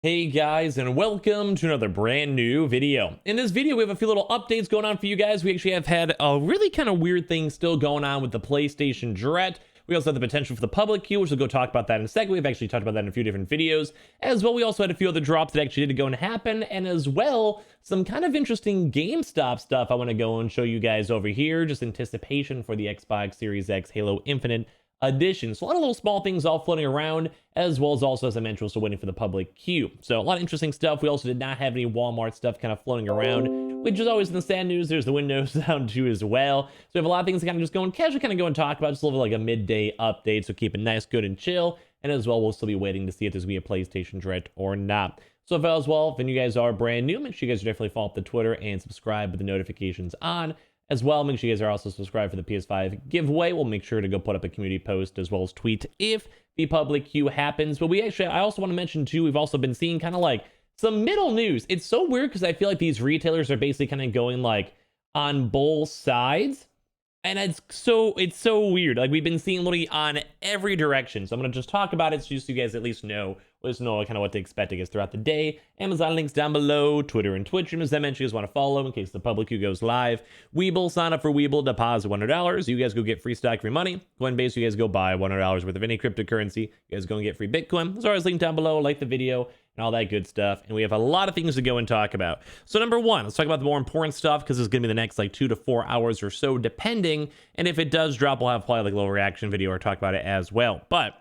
Hey guys, and welcome to another brand new video. In this video, we have a few little updates going on for you guys. We actually have had a really kind of weird thing still going on with the PlayStation Direct. We also have the potential for the public queue, which we'll go talk about that in a second. We've actually talked about that in a few different videos. As well, we also had a few other drops that actually did go and happen, and as well, some kind of interesting GameStop stuff I want to go and show you guys over here, just anticipation for the Xbox Series X Halo Infinite Edition. So a lot of little small things all floating around, as well as also, as I mentioned, we're still waiting for the public queue. So a lot of interesting stuff. We also did not have any Walmart stuff kind of floating around, which is always in the sad news. There's the Windows down too as well. So we have a lot of things to kind of just go and casually kind of go and talk about, just a little bit like a midday update. So keep it nice, good, and chill. And as well, we'll still be waiting to see if there's going to be a PlayStation Direct or not. So if as well, if you guys are brand new, make sure you guys definitely follow up the Twitter and subscribe with the notifications on. As well, make sure you guys are also subscribed for the PS5 giveaway. We'll make sure to go put up a community post as well as tweet if the public queue happens. But I also want to mention too, we've also been seeing kind of like some middle news. It's so weird because I feel like these retailers are basically kind of going like on both sides. And it's so weird. Like we've been seeing literally on every direction. So I'm going to just talk about it so you guys at least know. Let us know kind of what to expect, I guess, throughout the day. Amazon links down below, Twitter and Twitch. And as I mentioned, you guys want to follow in case the public queue goes live. Webull, sign up for Webull, deposit $100. You guys go get free stock, free money. Coinbase, you guys go buy $100 worth of any cryptocurrency. You guys go and get free Bitcoin. There's always linked down below. Like the video and all that good stuff. And we have a lot of things to go and talk about. So number one, let's talk about the more important stuff because it's going to be the next like 2 to 4 hours or so, depending. And if it does drop, we'll have probably like a little reaction video or talk about it as well. But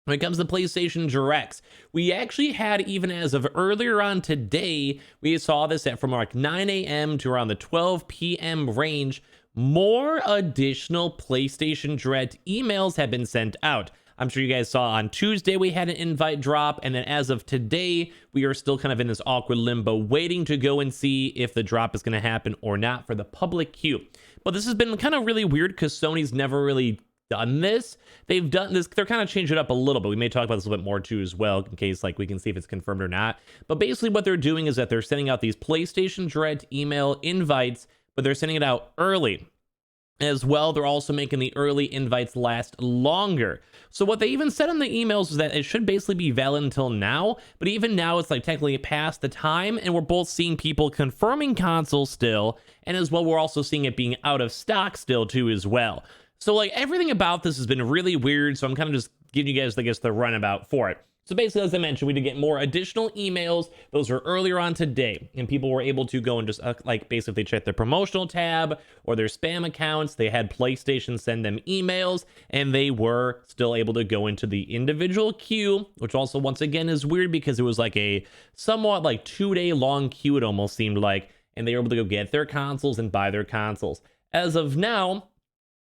when it comes to PlayStation Directs, we actually had, even as of earlier on today, we saw this at from like 9 a.m. to around the 12 p.m. range. More additional PlayStation Direct emails have been sent out. I'm sure you guys saw on Tuesday we had an invite drop, and then as of today, we are still kind of in this awkward limbo, waiting to go and see if the drop is going to happen or not for the public queue. But this has been kind of really weird because Sony's never really done this. They've done this, they're kind of changed it up a little bit. We may talk about this a little bit more too as well, in case like we can see if it's confirmed or not. But basically what they're doing is that they're sending out these PlayStation Direct email invites, but they're sending it out early. As well, they're also making the early invites last longer. So what they even said in the emails is that it should basically be valid until now, but even now it's like technically past the time, and we're both seeing people confirming consoles still, and as well we're also seeing it being out of stock still too as well. So like everything about this has been really weird, so I'm kind of just giving you guys, I guess, the runabout for it. So basically, as I mentioned, we did get more additional emails. Those were earlier on today, and people were able to go and just like basically check their promotional tab or their spam accounts. They had PlayStation send them emails, and they were still able to go into the individual queue, which also once again is weird because it was like a somewhat like 2-day long queue, it almost seemed like, and they were able to go get their consoles and buy their consoles. As of now,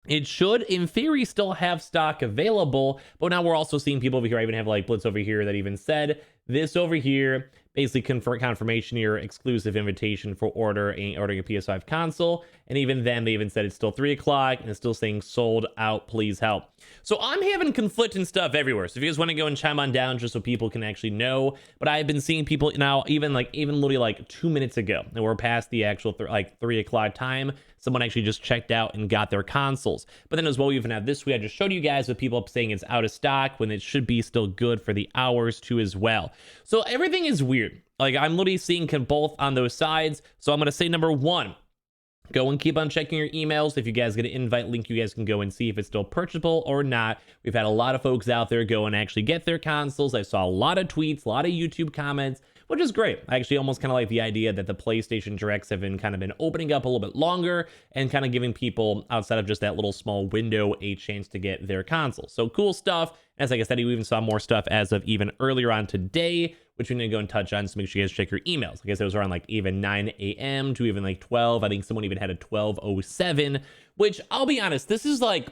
it should, in theory, still have stock available, but now we're also seeing people over here. I even have like Blitz over here that even said this over here, basically confirmation your exclusive invitation for ordering a PS5 console. And even then, they even said it's still 3 o'clock and it's still saying sold out, please help. So I'm having conflicting stuff everywhere. So if you guys want to go and chime on down just so people can actually know, but I've been seeing people now, even literally like 2 minutes ago, and we're past the actual 3 o'clock time. Someone actually just checked out and got their consoles. But then as well, we even have this week. I just showed you guys with people saying it's out of stock when it should be still good for the hours too as well. So everything is weird. Like I'm literally seeing both on those sides. So I'm going to say number one, go and keep on checking your emails. If you guys get an invite link, you guys can go and see if it's still purchasable or not. We've had a lot of folks out there go and actually get their consoles. I saw a lot of tweets, a lot of YouTube comments, which is great. I actually almost kind of like the idea that the PlayStation Directs have been opening up a little bit longer and kind of giving people outside of just that little small window a chance to get their consoles. So cool stuff. As like I said, we even saw more stuff as of even earlier on today, which we need to go and touch on. So make sure you guys check your emails. Like I said, it was around like even 9 a.m. to even like 12. I think someone even had a 12:07, which I'll be honest, this is like,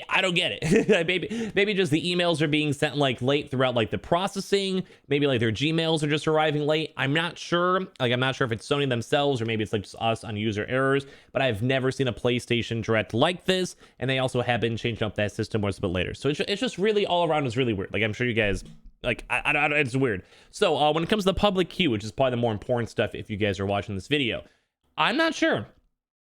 I don't get it. maybe just the emails are being sent like late throughout like the processing. Maybe like their Gmails are just arriving late. I'm not sure. Like I'm not sure if it's Sony themselves or maybe it's like just us on user errors. But I've never seen a PlayStation Direct like this, and they also have been changing up that system a bit later. So it's just really all around is really weird. Like I'm sure you guys like it's weird. So when it comes to the public queue, which is probably the more important stuff if you guys are watching this video, I'm not sure.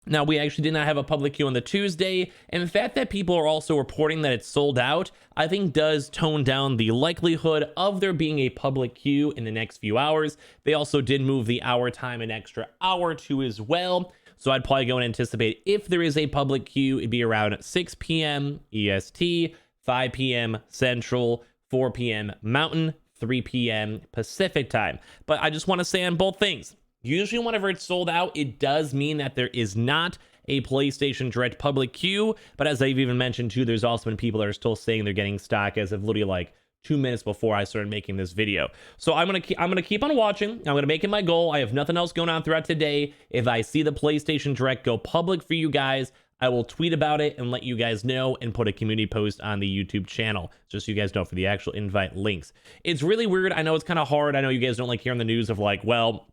Now, we actually did not have a public queue on the Tuesday, and the fact that people are also reporting that it's sold out, I think does tone down the likelihood of there being a public queue in the next few hours. They also did move the hour time an extra hour or two as well, so I'd probably go and anticipate if there is a public queue, it'd be around 6 p.m. EST, 5 p.m. Central, 4 p.m. Mountain, 3 p.m. Pacific time. But I just want to say on both things, usually whenever it's sold out, it does mean that there is not a PlayStation Direct public queue. But as I've even mentioned too, there's also been people that are still saying they're getting stock as of literally like 2 minutes before I started making this video. So I'm gonna keep on watching. I'm gonna make it my goal. I have nothing else going on throughout today. If I see the PlayStation Direct go public for you guys, I will tweet about it and let you guys know and put a community post on the YouTube channel, just so you guys know for the actual invite links. It's really weird. I know it's kind of hard. I know you guys don't like hearing the news of like, well,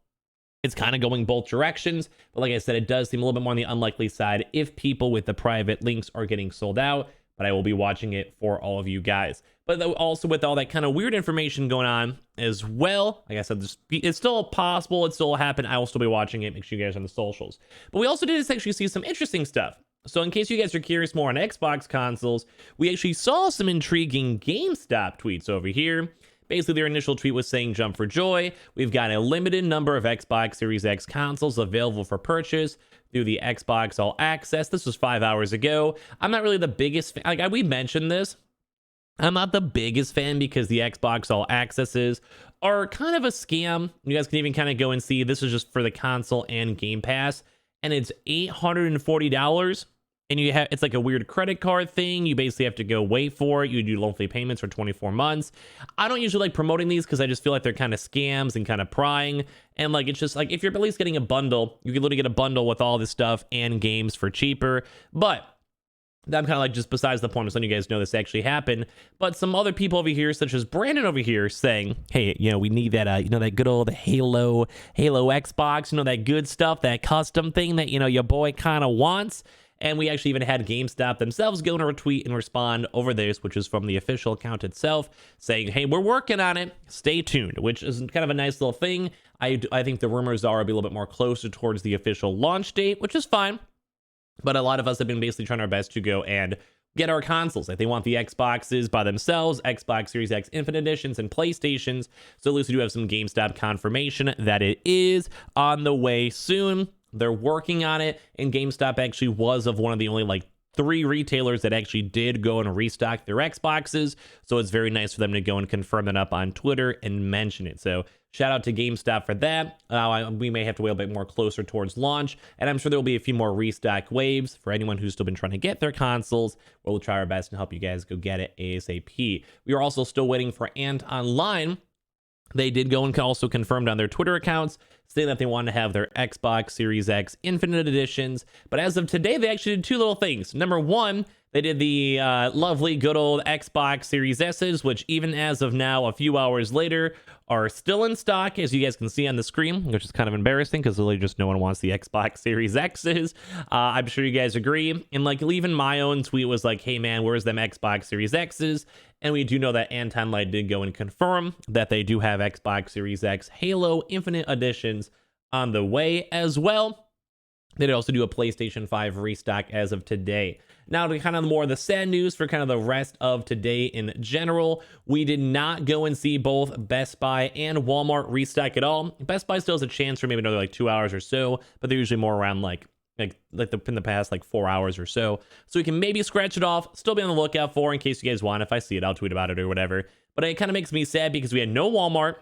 it's kind of going both directions. But like I said, it does seem a little bit more on the unlikely side if people with the private links are getting sold out. But I will be watching it for all of you guys. But also with all that kind of weird information going on as well, like I said, it's still possible. It still happened. I will still be watching it. Make sure you guys are on the socials. But we also did actually see some interesting stuff. So in case you guys are curious more on Xbox consoles, we actually saw some intriguing GameStop tweets over here. Basically, their initial tweet was saying, jump for joy. We've got a limited number of Xbox Series X consoles available for purchase through the Xbox All Access. This was 5 hours ago. I'm not really the biggest fan. Like, we mentioned this. I'm not the biggest fan because the Xbox All Accesses are kind of a scam. You guys can even kind of go and see. This is just for the console and Game Pass. And it's $840. And you have, it's like a weird credit card thing. You basically have to go wait for it. You do monthly payments for 24 months. I don't usually like promoting these because I just feel like they're kind of scams and kind of prying. And like, it's just like, if you're at least getting a bundle, you can literally get a bundle with all this stuff and games for cheaper. But I'm kind of like, just besides the point, I'm just letting you guys know this actually happened. But some other people over here, such as Brandon over here, saying, hey, you know, we need that, you know, that good old Halo Xbox, you know, that good stuff, that custom thing that, you know, your boy kind of wants. And we actually even had GameStop themselves go and retweet and respond over this, which is from the official account itself, saying, hey, we're working on it. Stay tuned, which is kind of a nice little thing. I think the rumors are a little bit more closer towards the official launch date, which is fine. But a lot of us have been basically trying our best to go and get our consoles. Like, they want the Xboxes by themselves, Xbox Series X Infinite Editions, and PlayStations. So at least we do have some GameStop confirmation that it is on the way soon. They're working on it, and GameStop actually was of one of the only like 3 retailers that actually did go and restock their Xboxes. So it's very nice for them to go and confirm that up on Twitter and mention it. So shout out to GameStop for that. We may have to wait a bit more closer towards launch, and I'm sure there will be a few more restock waves for anyone who's still been trying to get their consoles. We'll try our best to help you guys go get it ASAP. We are also still waiting for Ant Online. They did go and also confirmed on their Twitter accounts, saying that they wanted to have their Xbox Series X Infinite Editions. But as of today, they actually did 2 little things. Number one, they did the lovely good old Xbox Series S's, which even as of now, a few hours later, are still in stock, as you guys can see on the screen, which is kind of embarrassing because literally just no one wants the Xbox Series X's. I'm sure you guys agree. And like, even my own tweet was like, hey man, where's them Xbox Series X's? And we do know that Anton Light did go and confirm that they do have Xbox Series X Halo Infinite Editions on the way as well. They did also do a PlayStation 5 restock as of today. Now, to kind of more of the sad news for kind of the rest of today in general, we did not go and see both Best Buy and Walmart restock at all. Best Buy still has a chance for maybe another like 2 hours or so, but they're usually more around like in the past like 4 hours or so. So we can maybe scratch it off, still be on the lookout for in case you guys want. If I see it, I'll tweet about it or whatever. But it kind of makes me sad because we had no Walmart.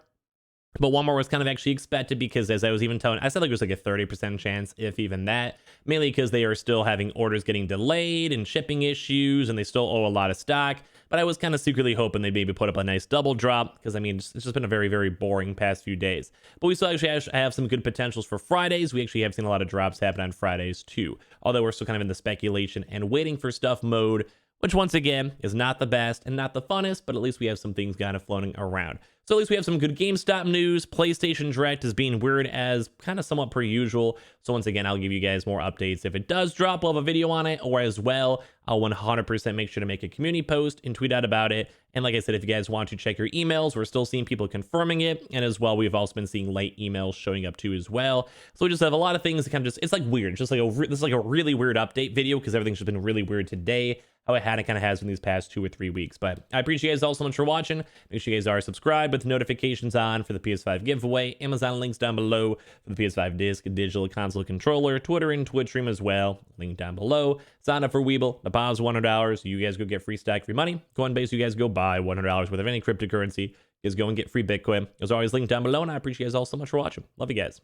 But Walmart was kind of actually expected because, as I was even telling, I said like it was like a 30% chance, if even that, mainly because they are still having orders getting delayed and shipping issues, and they still owe a lot of stock. But I was kind of secretly hoping they'd maybe put up a nice double drop because, I mean, it's just been a very, very boring past few days. But we still actually have some good potentials for Fridays. We actually have seen a lot of drops happen on Fridays too, although we're still kind of in the speculation and waiting for stuff mode, which once again is not the best and not the funnest, but at least we have some things kind of floating around. So at least we have some good GameStop news. PlayStation Direct is being weird as kind of somewhat per usual. So once again, I'll give you guys more updates. If it does drop, we'll have a video on it, or as well, I'll 100% make sure to make a community post and tweet out about it. And like I said, if you guys want to check your emails, we're still seeing people confirming it. And as well, we've also been seeing late emails showing up too as well. So we just have a lot of things that kind of just, it's like weird. It's just like this is like a really weird update video because everything's just been really weird today, how it had and kind of has in these past 2 or 3 weeks. But I appreciate you guys all so much for watching. Make sure you guys are subscribed with notifications on for the PS5 giveaway. Amazon links down below for the PS5 disc, digital console controller, Twitter and Twitch stream as well. Link down below. Sign up for Weeble. Deposit $100. You guys go get free stack, free money. Coinbase, you guys go buy $100 worth of any cryptocurrency. You guys go and get free Bitcoin. As always, link down below, and I appreciate you guys all so much for watching. Love you guys.